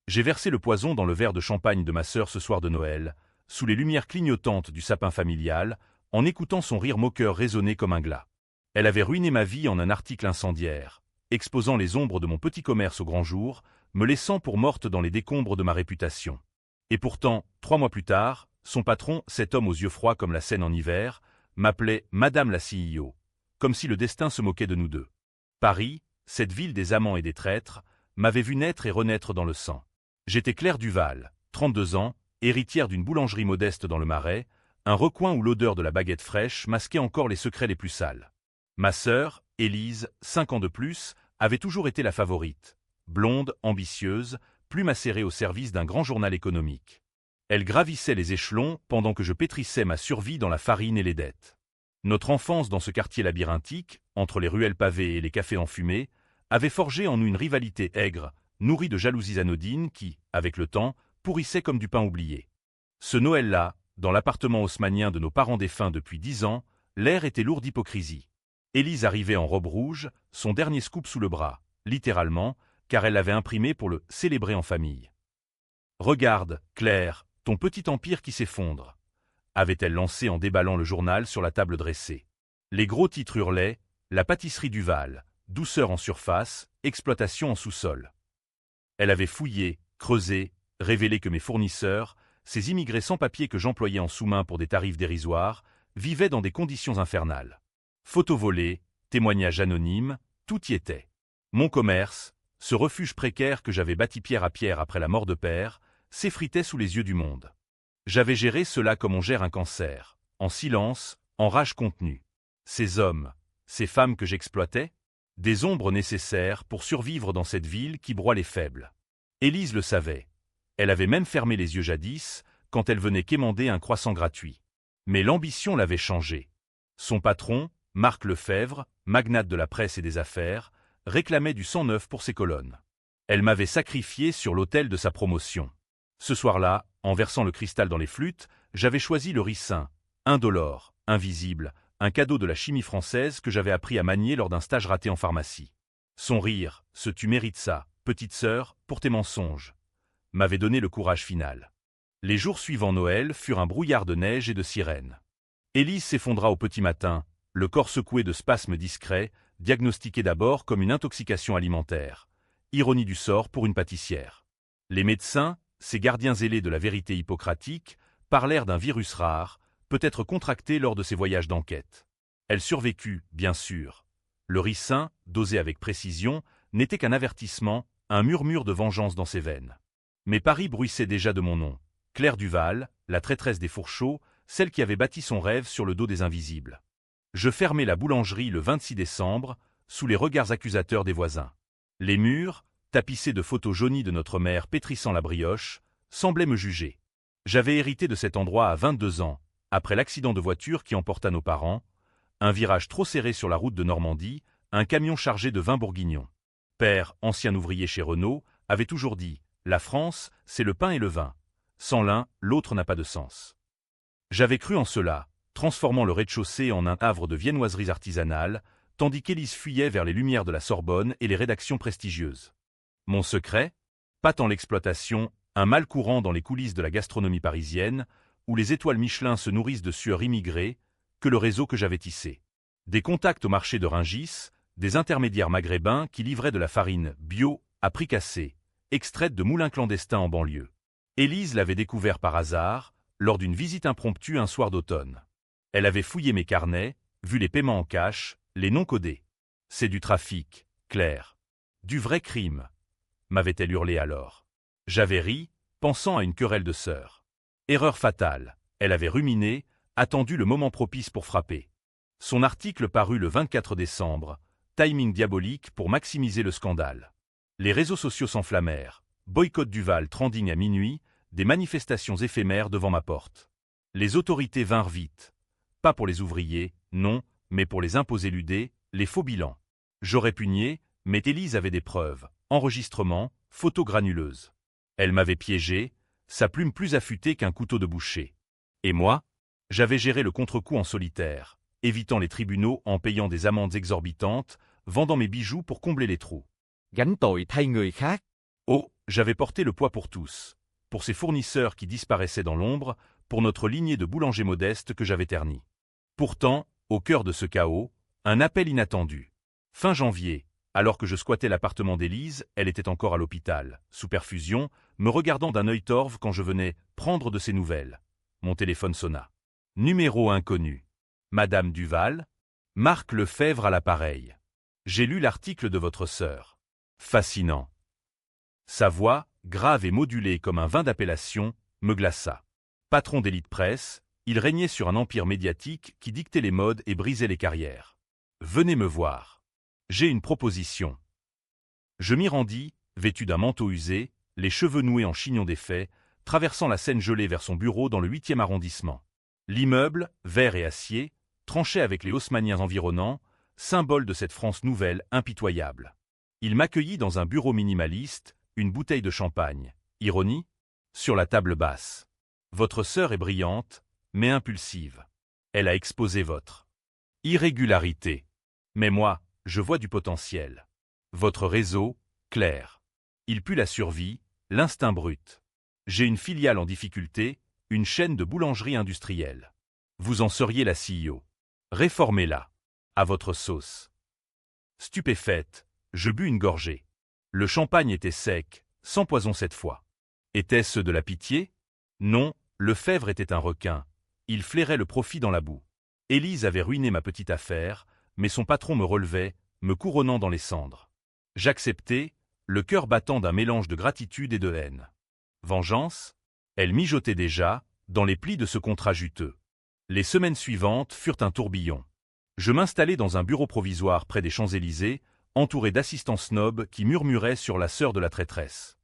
J'ai versé le poison dans le verre de champagne de ma sœur ce soir de Noël, sous les lumières clignotantes du sapin familial, en écoutant son rire moqueur résonner comme un glas. Elle avait ruiné ma vie en un article incendiaire, exposant les ombres de mon petit commerce au grand jour, me laissant pour morte dans les décombres de ma réputation. Et pourtant, 3 mois plus tard, son patron, cet homme aux yeux froids comme la Seine en hiver, m'appelait Madame la CEO, comme si le destin se moquait de nous deux. Paris, cette ville des amants et des traîtres, m'avait vu naître et renaître dans le sang. J'étais Claire Duval, 32 ans, héritière d'une boulangerie modeste dans le Marais, un recoin où l'odeur de la baguette fraîche masquait encore les secrets les plus sales. Ma sœur, Élise, 5 ans de plus, avait toujours été la favorite. Blonde, ambitieuse, plume acérée au service d'un grand journal économique. Elle gravissait les échelons pendant que je pétrissais ma survie dans la farine et les dettes. Notre enfance dans ce quartier labyrinthique, entre les ruelles pavées et les cafés enfumés, avait forgé en nous une rivalité aigre, nourrie de jalousies anodines qui, avec le temps, pourrissaient comme du pain oublié. Ce Noël-là, dans l'appartement haussmannien de nos parents défunts depuis 10 ans, l'air était lourd d'hypocrisie. Élise arrivait en robe rouge, son dernier scoop sous le bras, littéralement, car elle l'avait imprimé pour le célébrer en famille. « Regarde, Claire, ton petit empire qui s'effondre », avait-elle lancé en déballant le journal sur la table dressée. Les gros titres hurlaient « La pâtisserie Duval, douceur en surface, exploitation en sous-sol ». Elle avait fouillé, creusé, révélé que mes fournisseurs, ces immigrés sans papier que j'employais en sous-main pour des tarifs dérisoires, vivaient dans des conditions infernales. Photos volées, témoignages anonymes, tout y était. Mon commerce, ce refuge précaire que j'avais bâti pierre à pierre après la mort de père, s'effritait sous les yeux du monde. J'avais géré cela comme on gère un cancer, en silence, en rage contenue. Ces hommes, ces femmes que j'exploitais, des ombres nécessaires pour survivre dans cette ville qui broie les faibles. Élise le savait. Elle avait même fermé les yeux jadis, quand elle venait quémander un croissant gratuit. Mais l'ambition l'avait changé. Son patron, Marc Lefebvre, magnate de la presse et des affaires, réclamait du sang neuf pour ses colonnes. Elle m'avait sacrifié sur l'autel de sa promotion. Ce soir-là, en versant le cristal dans les flûtes, j'avais choisi le ricin, indolore, invisible, un cadeau de la chimie française que j'avais appris à manier lors d'un stage raté en pharmacie. Son rire, ce « tu mérites ça, petite sœur, pour tes mensonges », m'avait donné le courage final. Les jours suivant Noël furent un brouillard de neige et de sirènes. Élise s'effondra au petit matin, le corps secoué de spasmes discrets, diagnostiqué d'abord comme une intoxication alimentaire. Ironie du sort pour une pâtissière. Les médecins, ces gardiens zélés de la vérité hippocratique, parlèrent d'un virus rare, peut-être contracté lors de ses voyages d'enquête. Elle survécut, bien sûr. Le ricin, dosé avec précision, n'était qu'un avertissement, un murmure de vengeance dans ses veines. Mais Paris bruissait déjà de mon nom. Claire Duval, la traîtresse des fourcheaux, celle qui avait bâti son rêve sur le dos des invisibles. Je fermai la boulangerie le 26 décembre, sous les regards accusateurs des voisins. Les murs, tapissés de photos jaunies de notre mère pétrissant la brioche, semblaient me juger. J'avais hérité de cet endroit à 22 ans, après l'accident de voiture qui emporta nos parents, un virage trop serré sur la route de Normandie, un camion chargé de vin bourguignon. Père, ancien ouvrier chez Renault, avait toujours dit « La France, c'est le pain et le vin. Sans l'un, l'autre n'a pas de sens. » J'avais cru en cela, transformant le rez-de-chaussée en un havre de viennoiseries artisanales, tandis qu'Élise fuyait vers les lumières de la Sorbonne et les rédactions prestigieuses. Mon secret? Pas tant l'exploitation, un mal courant dans les coulisses de la gastronomie parisienne, où les étoiles Michelin se nourrissent de sueurs immigrées, que le réseau que j'avais tissé. Des contacts au marché de Rungis, des intermédiaires maghrébins qui livraient de la farine bio à prix cassé, extraite de moulins clandestins en banlieue. Élise l'avait découvert par hasard, lors d'une visite impromptue un soir d'automne. Elle avait fouillé mes carnets, vu les paiements en cash, les non codés. « C'est du trafic, Claire. Du vrai crime », m'avait-elle hurlé alors. J'avais ri, pensant à une querelle de sœurs. Erreur fatale, elle avait ruminé, attendu le moment propice pour frapper. Son article parut le 24 décembre, timing diabolique pour maximiser le scandale. Les réseaux sociaux s'enflammèrent, boycott Duval trending à minuit, des manifestations éphémères devant ma porte. Les autorités vinrent vite. Pas pour les ouvriers, non, mais pour les impôts éludés, les faux bilans. J'aurais pu nier, mais Élise avait des preuves, enregistrements, photos granuleuses. Elle m'avait piégé, sa plume plus affûtée qu'un couteau de boucher. Et moi? J'avais géré le contre-coup en solitaire, évitant les tribunaux en payant des amendes exorbitantes, vendant mes bijoux pour combler les trous. Gánh tội thay người khác. Oh, j'avais porté le poids pour tous, pour ces fournisseurs qui disparaissaient dans l'ombre, pour notre lignée de boulangers modestes que j'avais ternis. Pourtant, au cœur de ce chaos, un appel inattendu. Fin janvier, alors que je squattais l'appartement d'Élise, elle était encore à l'hôpital, sous perfusion, me regardant d'un œil torve quand je venais prendre de ses nouvelles. Mon téléphone sonna. Numéro inconnu. Madame Duval? Marc Lefebvre à l'appareil. J'ai lu l'article de votre sœur. Fascinant. Sa voix, grave et modulée comme un vin d'appellation, me glaça. Patron d'Élite Presse, il régnait sur un empire médiatique qui dictait les modes et brisait les carrières. Venez me voir. J'ai une proposition. Je m'y rendis, vêtu d'un manteau usé, les cheveux noués en chignon défait, traversant la Seine gelée vers son bureau dans le 8e arrondissement. L'immeuble, vert et acier, tranchait avec les haussmanniens environnants, symbole de cette France nouvelle impitoyable. Il m'accueillit dans un bureau minimaliste, une bouteille de champagne. Ironie? Sur la table basse. Votre sœur est brillante, mais impulsive. Elle a exposé votre irrégularité. Mais moi, je vois du potentiel. Votre réseau, clair. Il pue la survie, l'instinct brut. J'ai une filiale en difficulté, une chaîne de boulangerie industrielle. Vous en seriez la CEO. Réformez-la. À votre sauce. Stupéfaite, je bus une gorgée. Le champagne était sec, sans poison cette fois. Était-ce de la pitié? Non, Lefebvre était un requin. Il flairait le profit dans la boue. Élise avait ruiné ma petite affaire, mais son patron me relevait, me couronnant dans les cendres. J'acceptais, le cœur battant d'un mélange de gratitude et de haine. Vengeance? Elle mijotait déjà, dans les plis de ce contrat juteux. Les semaines suivantes furent un tourbillon. Je m'installai dans un bureau provisoire près des Champs-Élysées, entouré d'assistants snobs qui murmuraient sur la sœur de la traîtresse.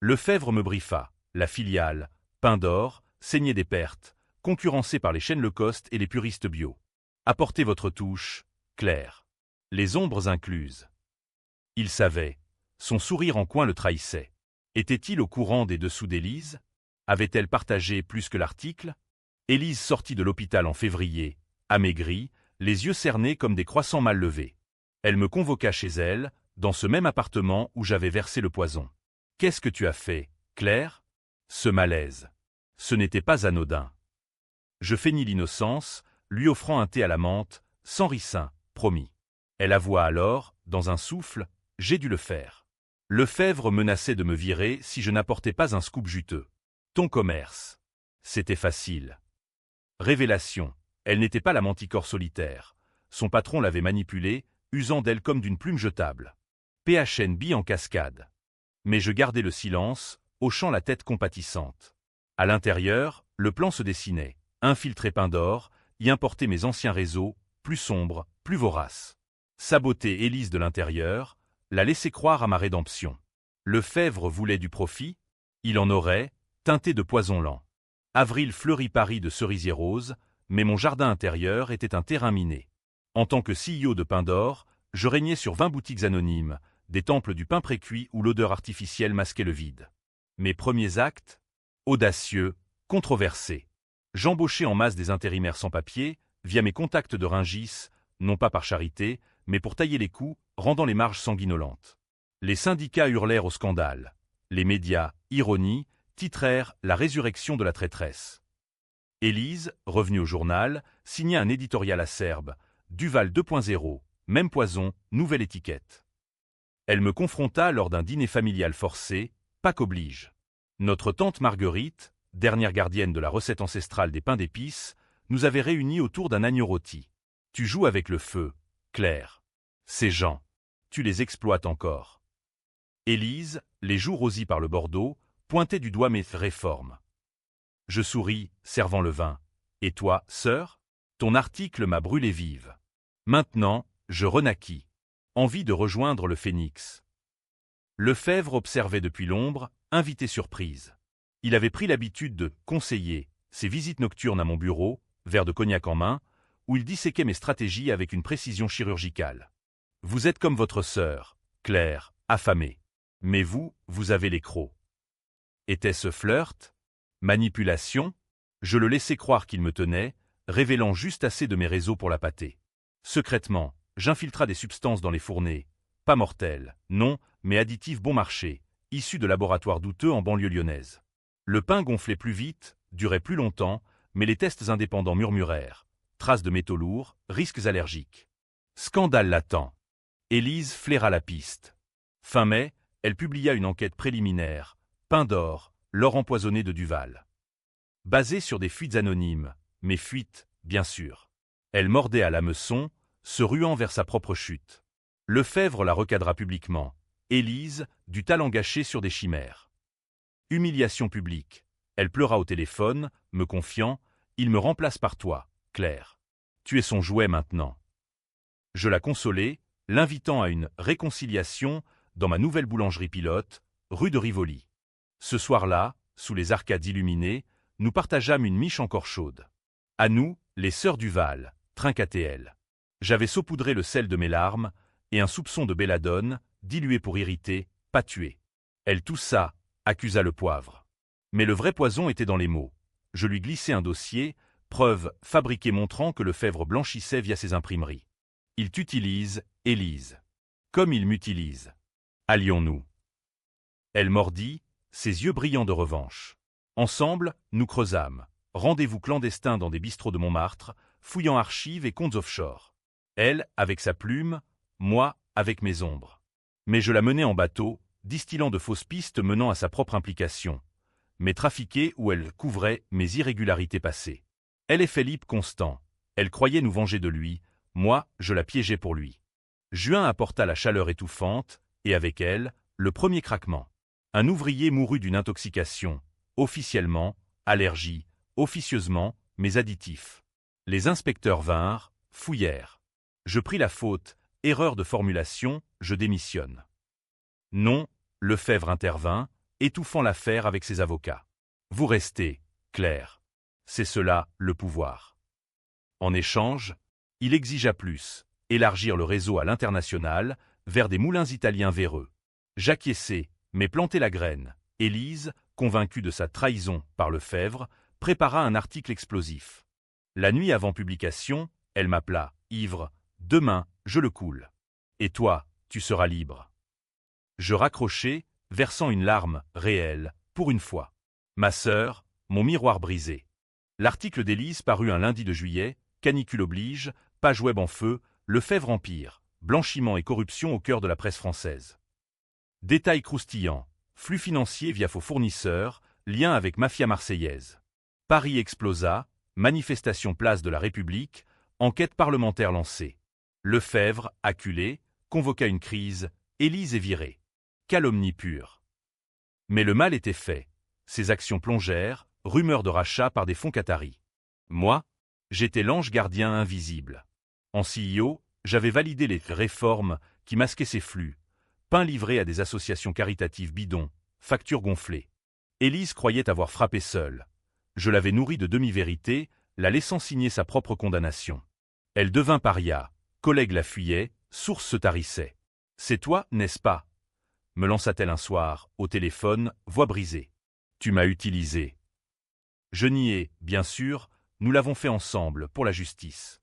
Lefebvre me briefa, la filiale, pain d'or, saignait des pertes, concurrencée par les chaînes Lacoste et les puristes bio. Apportez votre touche, claire. Les ombres incluses. Il savait. Son sourire en coin le trahissait. Était-il au courant des dessous d'Élise? Avait-elle partagé plus que l'article? Élise sortit de l'hôpital en février, amaigrie, les yeux cernés comme des croissants mal levés. Elle me convoqua chez elle, dans ce même appartement où j'avais versé le poison. « Qu'est-ce que tu as fait, Claire ?» Ce malaise. Ce n'était pas anodin. Je feignis l'innocence, lui offrant un thé à la menthe, sans ricin, promis. Elle avoua alors, dans un souffle, « J'ai dû le faire. » Lefebvre menaçait de me virer si je n'apportais pas un scoop juteux. Ton commerce. C'était facile. Révélation. Elle n'était pas la manticore solitaire. Son patron l'avait manipulée, usant d'elle comme d'une plume jetable. PHNB en cascade. Mais je gardais le silence, hochant la tête compatissante. À l'intérieur, le plan se dessinait. Infiltrer pain d'or, y importer mes anciens réseaux, plus sombres, plus voraces. Saboter Élise de l'intérieur, la laisser croire à ma rédemption. Lefebvre voulait du profit, il en aurait, teinté de poison lent. Avril fleurit Paris de cerisiers roses, mais mon jardin intérieur était un terrain miné. En tant que CEO de Pain d'Or, je régnais sur 20 boutiques anonymes, des temples du pain précuit où l'odeur artificielle masquait le vide. Mes premiers actes? Audacieux, controversés. J'embauchais en masse des intérimaires sans papier, via mes contacts de Rungis, non pas par charité, mais pour tailler les coûts, rendant les marges sanguinolentes. Les syndicats hurlèrent au scandale. Les médias, ironie, titrèrent « La résurrection de la traîtresse ». Élise, revenue au journal, signa un éditorial acerbe. Duval 2.0, même poison, nouvelle étiquette. Elle me confronta lors d'un dîner familial forcé, Pâques oblige. Notre tante Marguerite, dernière gardienne de la recette ancestrale des pains d'épices, nous avait réunis autour d'un agneau rôti. Tu joues avec le feu, Claire. Ces gens, tu les exploites encore. Élise, les joues rosies par le Bordeaux, pointait du doigt mes réformes. Je souris, servant le vin. Et toi, sœur? Ton article m'a brûlé vive. Maintenant, je renaquis. Envie de rejoindre le phénix. Lefebvre observait depuis l'ombre, invité surprise. Il avait pris l'habitude de conseiller ses visites nocturnes à mon bureau, verre de cognac en main, où il disséquait mes stratégies avec une précision chirurgicale. Vous êtes comme votre sœur, Claire, affamée. Mais vous, vous avez les crocs. Était-ce flirt? Manipulation? Je le laissais croire qu'il me tenait, révélant juste assez de mes réseaux pour la pâter. Secrètement, j'infiltrai des substances dans les fournées. Pas mortelles, non, mais additives bon marché, issus de laboratoires douteux en banlieue lyonnaise. Le pain gonflait plus vite, durait plus longtemps, mais les tests indépendants murmurèrent. Traces de métaux lourds, risques allergiques. Scandale latent. Élise flaira la piste. Fin mai, elle publia une enquête préliminaire. Pain d'or, l'or empoisonné de Duval. Basée sur des fuites anonymes, mais fuites, bien sûr. Elle mordait à l'hameçon, se ruant vers sa propre chute. Lefebvre la recadra publiquement. Élise, du talent gâché sur des chimères. Humiliation publique. Elle pleura au téléphone, me confiant « Il me remplace par toi, Claire. Tu es son jouet maintenant. » Je la consolai, l'invitant à une réconciliation dans ma nouvelle boulangerie pilote, rue de Rivoli. Ce soir-là, sous les arcades illuminées, nous partageâmes une miche encore chaude. À nous, les sœurs Duval, trinquatait-elle. J'avais saupoudré le sel de mes larmes, et un soupçon de belladone, dilué pour irriter, pas tuer. Elle toussa, accusa le poivre. Mais le vrai poison était dans les mots. Je lui glissai un dossier, preuve fabriquée montrant que Lefebvre blanchissait via ses imprimeries. Il t'utilise, Élise. Comme il m'utilise. Allions-nous. Elle mordit, ses yeux brillants de revanche. Ensemble, nous creusâmes. Rendez-vous clandestins dans des bistrots de Montmartre, fouillant archives et comptes offshore. Elle, avec sa plume, moi, avec mes ombres. Mais je la menai en bateau, distillant de fausses pistes menant à sa propre implication. Mais trafiquée où elle couvrait mes irrégularités passées. Elle est Philippe Constant. Elle croyait nous venger de lui, moi, je la piégeais pour lui. Juin apporta la chaleur étouffante, et avec elle, le premier craquement. Un ouvrier mourut d'une intoxication, officiellement, allergie, officieusement, mais additifs. Les inspecteurs vinrent, fouillèrent. Je pris la faute, erreur de formulation, je démissionne. Non, Lefebvre intervint, étouffant l'affaire avec ses avocats. Vous restez, Claire. C'est cela, le pouvoir. En échange, il exigea plus, élargir le réseau à l'international, vers des moulins italiens véreux. J'acquiesçai, mais plantai la graine. Élise, convaincue de sa trahison par Lefebvre, prépara un article explosif. La nuit avant publication, elle m'appela, ivre, demain, je le coule. Et toi, tu seras libre. Je raccrochai, versant une larme, réelle, pour une fois. Ma sœur, mon miroir brisé. L'article d'Élise parut un lundi de juillet, canicule oblige, page web en feu, Lefebvre Empire, blanchiment et corruption au cœur de la presse française. Détails croustillants, flux financiers via faux fournisseurs, lien avec mafia marseillaise. Paris explosa, manifestation place de la République, enquête parlementaire lancée. Lefebvre, acculé, convoqua une crise, Élise est virée. Calomnie pure. Mais le mal était fait. Ses actions plongèrent, rumeurs de rachat par des fonds qataris. Moi, j'étais l'ange gardien invisible. En CEO, j'avais validé les réformes qui masquaient ces flux. Pain livré à des associations caritatives bidons, factures gonflées. Élise croyait avoir frappé seule. Je l'avais nourrie de demi-vérités, la laissant signer sa propre condamnation. Elle devint paria, collègue la fuyait, source se tarissait. C'est toi, n'est-ce pas? Me lança-t-elle un soir, au téléphone, voix brisée. Tu m'as utilisé. Je niai, bien sûr, nous l'avons fait ensemble, pour la justice.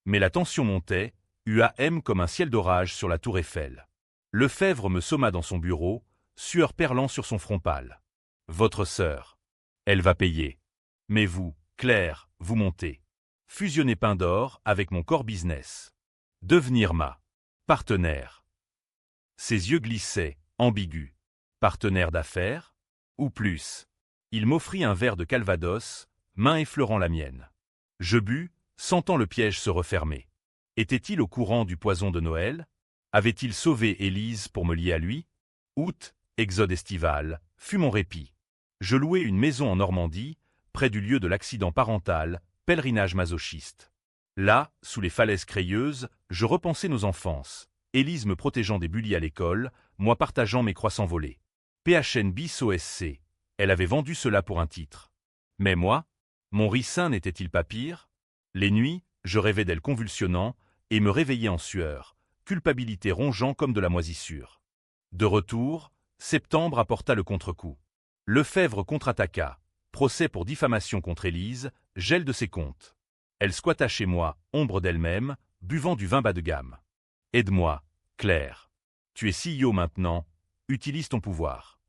Mais la tension montait, UAM comme un ciel d'orage sur la tour Eiffel. Lefebvre me somma dans son bureau, sueur perlant sur son front pâle. Votre sœur. Elle va payer. Mais vous, Claire, vous montez. Fusionner Pain d'Or avec mon core business. Devenir ma partenaire. Ses yeux glissaient, ambigus. Partenaire d'affaires? Ou plus. Il m'offrit un verre de Calvados, main effleurant la mienne. Je bus, sentant le piège se refermer. Était-il au courant du poison de Noël? Avait-il sauvé Élise pour me lier à lui? Août, exode estival, fut mon répit. Je louai une maison en Normandie, près du lieu de l'accident parental, pèlerinage masochiste. Là, sous les falaises crayeuses, je repensais nos enfances. Élise me protégeant des bullies à l'école, moi partageant mes croissants volés. PHN bis OSC. Elle avait vendu cela pour un titre. Mais moi, mon ricin n'était-il pas pire? Les nuits, je rêvais d'elle convulsionnant et me réveillais en sueur, culpabilité rongeant comme de la moisissure. De retour, septembre apporta le contre-coup. Lefebvre contre-attaqua, procès pour diffamation contre Élise, gel de ses comptes. Elle squatta chez moi, ombre d'elle-même, buvant du vin bas de gamme. Aide-moi, Claire. Tu es CEO maintenant, utilise ton pouvoir.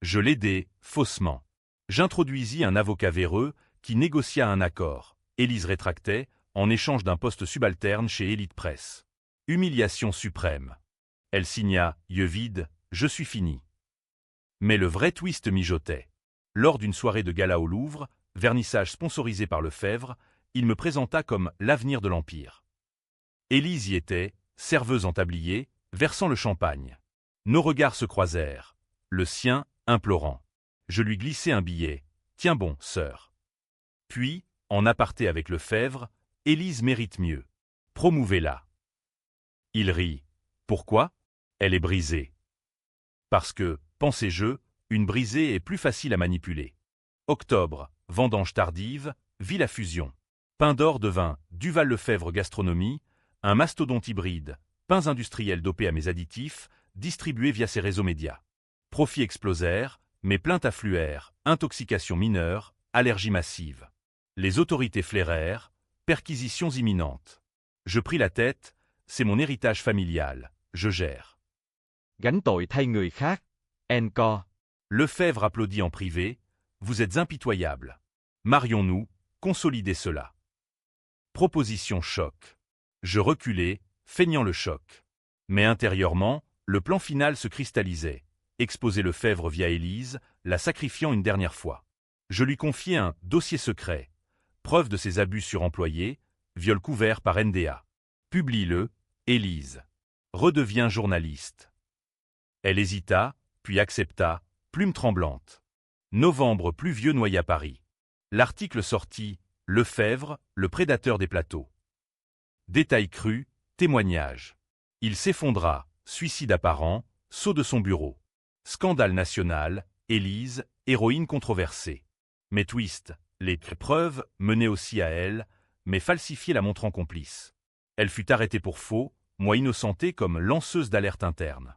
Je l'aidai, faussement. J'introduisis un avocat véreux qui négocia un accord. Élise rétractait, en échange d'un poste subalterne chez Elite Press. Humiliation suprême. Elle signa « Yeux vides, je suis fini ». Mais le vrai twist mijotait. Lors d'une soirée de gala au Louvre, vernissage sponsorisé par Lefebvre, il me présenta comme l'avenir de l'Empire. Élise y était, serveuse en tablier, versant le champagne. Nos regards se croisèrent, le sien implorant. Je lui glissai un billet. « Tiens bon, sœur. » Puis, en aparté avec Lefebvre, « Élise mérite mieux. Promouvez-la. » Il rit. « Pourquoi ? Elle est brisée. » Parce que, pensais-je, une brisée est plus facile à manipuler. Octobre, vendange tardive, vit la fusion. Pain d'or devint Duval Lefebvre Gastronomie, un mastodonte hybride, pains industriels dopés à mes additifs, distribués via ses réseaux médias. Profits explosèrent, mes plaintes affluèrent, intoxication mineure, allergie massive. Les autorités flairèrent, perquisitions imminentes. Je pris la tête, c'est mon héritage familial, je gère. Gánh tội thay người khác. Encore. Lefebvre applaudit en privé, vous êtes impitoyable. Marions-nous, consolidez cela. Proposition choc. Je reculai, feignant le choc. Mais intérieurement, le plan final se cristallisait. Exposer Lefebvre via Élise, la sacrifiant une dernière fois. Je lui confiai un dossier secret. Preuve de ses abus sur employés, viol couvert par NDA. Publie-le, Élise. Redeviens journaliste. Elle hésita, puis accepta, plume tremblante. Novembre pluvieux noya Paris. L'article sortit, Lefebvre, le prédateur des plateaux. Détail cru, témoignage. Il s'effondra, suicide apparent, saut de son bureau. Scandale national, Élise, héroïne controversée. Mais twist, les preuves menaient aussi à elle, mais falsifiées la montrant complice. Elle fut arrêtée pour faux, moi innocenté comme lanceuse d'alerte interne.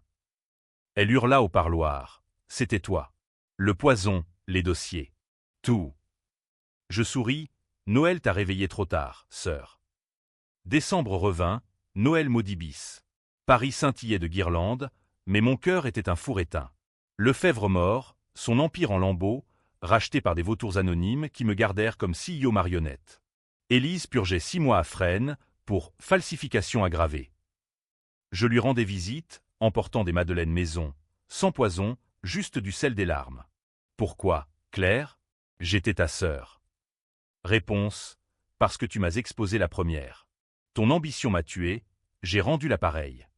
Elle hurla au parloir. C'était toi. Le poison, les dossiers. Tout. Je souris. Noël t'a réveillé trop tard, sœur. Décembre revint, Noël maudit bis. Paris scintillait de guirlandes, mais mon cœur était un four éteint. Lefebvre mort, son empire en lambeaux, racheté par des vautours anonymes qui me gardèrent comme CEO marionnette. Élise purgeait 6 mois à Fresnes pour falsification aggravée. Je lui rendais visite, emportant des madeleines maison, sans poison, juste du sel des larmes. Pourquoi, Claire? J'étais ta sœur. Réponse, parce que tu m'as exposé la première. Ton ambition m'a tué, j'ai rendu l'appareil.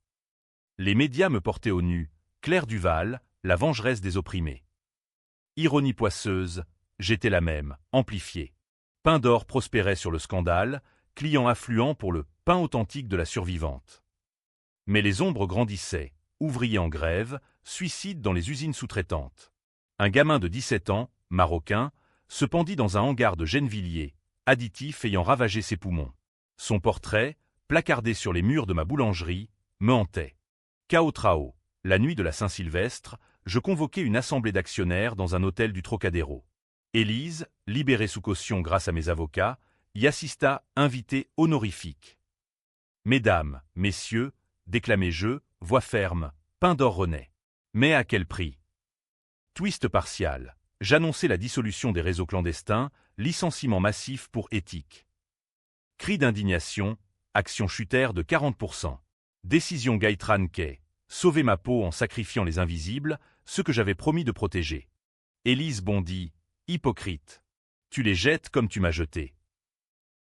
Les médias me portaient au nu, Claire Duval, la vengeresse des opprimés. Ironie poisseuse, j'étais la même, amplifiée. Pain d'or prospérait sur le scandale, client affluent pour le pain authentique de la survivante. Mais les ombres grandissaient, ouvriers en grève, suicides dans les usines sous-traitantes. Un gamin de 17 ans, marocain, se pendit dans un hangar de Gennevilliers, additif ayant ravagé ses poumons. Son portrait, placardé sur les murs de ma boulangerie, me hantait. Chaos Trao, la nuit de la Saint-Sylvestre, je convoquai une assemblée d'actionnaires dans un hôtel du Trocadéro. Élise, libérée sous caution grâce à mes avocats, y assista, invitée honorifique. Mesdames, messieurs, déclamai-je, voix ferme, pain d'or renaît. Mais à quel prix? Twist partial. J'annonçai la dissolution des réseaux clandestins, licenciement massif pour éthique. Cri d'indignation, actions chutèrent de 40%. Décision Gaëtran Kay. Sauver ma peau en sacrifiant les invisibles, ceux que j'avais promis de protéger. Élise bondit, hypocrite. Tu les jettes comme tu m'as jeté.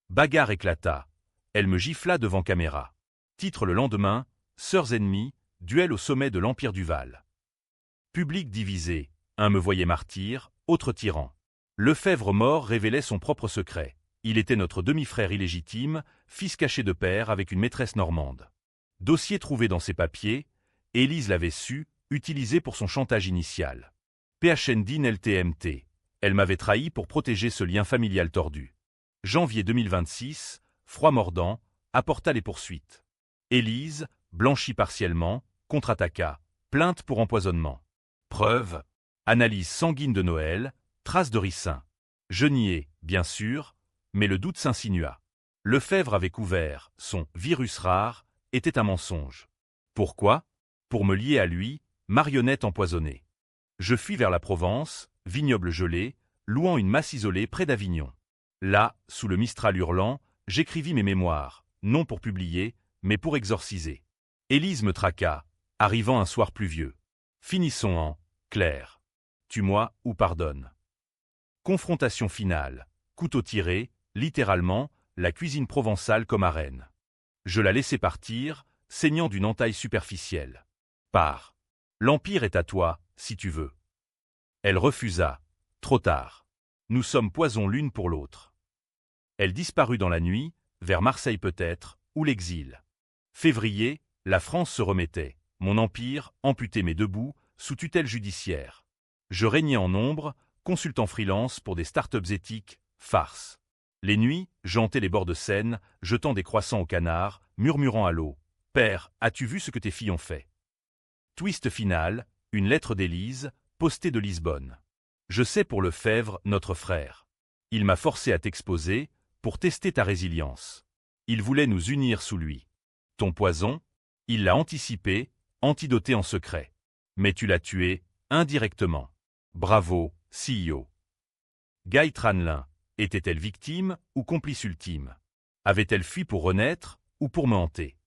Bagarre éclata. Elle me gifla devant caméra. Titre le lendemain, Sœurs ennemies, duel au sommet de l'Empire Duval. Public divisé, un me voyait martyr, autre tyran. Lefebvre mort révélait son propre secret. Il était notre demi-frère illégitime, fils caché de père avec une maîtresse normande. Dossier trouvé dans ses papiers, Élise l'avait su, utilisé pour son chantage initial. PHNDIN LTMT. Elle m'avait trahi pour protéger ce lien familial tordu. Janvier 2026, froid mordant, apporta les poursuites. Élise, blanchie partiellement, contre-attaqua, plainte pour empoisonnement. Preuve, analyse sanguine de Noël, traces de ricin. Je niai, bien sûr, mais le doute s'insinua. Lefebvre avait couvert, son virus rare était un mensonge. Pourquoi? Pour me lier à lui, marionnette empoisonnée. Je fuis vers la Provence, vignoble gelé, louant une masse isolée près d'Avignon. Là, sous le Mistral hurlant, j'écrivis mes mémoires, non pour publier, mais pour exorciser. Élise me traqua, arrivant un soir pluvieux. Finissons en « Claire. Tue-moi ou pardonne ». Confrontation finale, couteau tiré, littéralement, la cuisine provençale comme arène. Je la laissai partir, saignant d'une entaille superficielle. Pars. L'Empire est à toi, si tu veux. Elle refusa. Trop tard. Nous sommes poison l'une pour l'autre. Elle disparut dans la nuit, vers Marseille peut-être, ou l'exil. Février, la France se remettait, mon empire, amputé mais debout, sous tutelle judiciaire. Je régnais en ombre, consultant freelance pour des start-ups éthiques, farce. Les nuits, j'hantais les bords de Seine, jetant des croissants au canard, murmurant à l'eau. « Père, as-tu vu ce que tes filles ont fait ?» Twist final, une lettre d'Élise, postée de Lisbonne. Je sais pour Lefebvre, notre frère. Il m'a forcé à t'exposer, pour tester ta résilience. Il voulait nous unir sous lui. Ton poison, il l'a anticipé, antidoté en secret. Mais tu l'as tué, indirectement. Bravo, CEO. Guy Tranlin, était-elle victime ou complice ultime? Avait-elle fui pour renaître ou pour me hanter?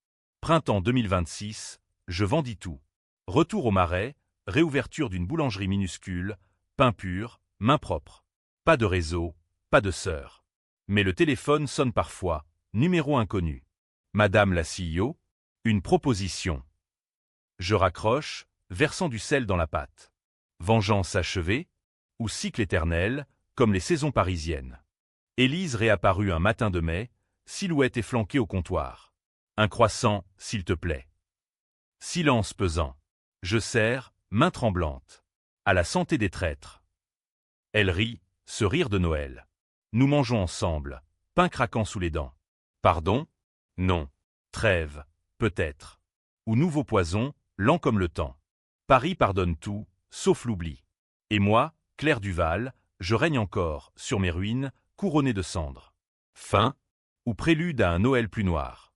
Printemps 2026, je vendis tout. Retour au Marais, réouverture d'une boulangerie minuscule, pain pur, main propre. Pas de réseau, pas de sœur. Mais le téléphone sonne parfois, numéro inconnu. Madame la CEO, une proposition. Je raccroche, versant du sel dans la pâte. Vengeance achevée, ou cycle éternel, comme les saisons parisiennes. Élise réapparut un matin de mai, silhouette efflanquée au comptoir. Un croissant, s'il te plaît. Silence pesant. Je sers, main tremblante. À la santé des traîtres. Elle rit, ce rire de Noël. Nous mangeons ensemble, pain craquant sous les dents. Pardon? Non. Trêve, peut-être. Ou nouveau poison, lent comme le temps. Paris pardonne tout, sauf l'oubli. Et moi, Claire Duval, je règne encore, sur mes ruines, couronné de cendres. Fin, ou prélude à un Noël plus noir.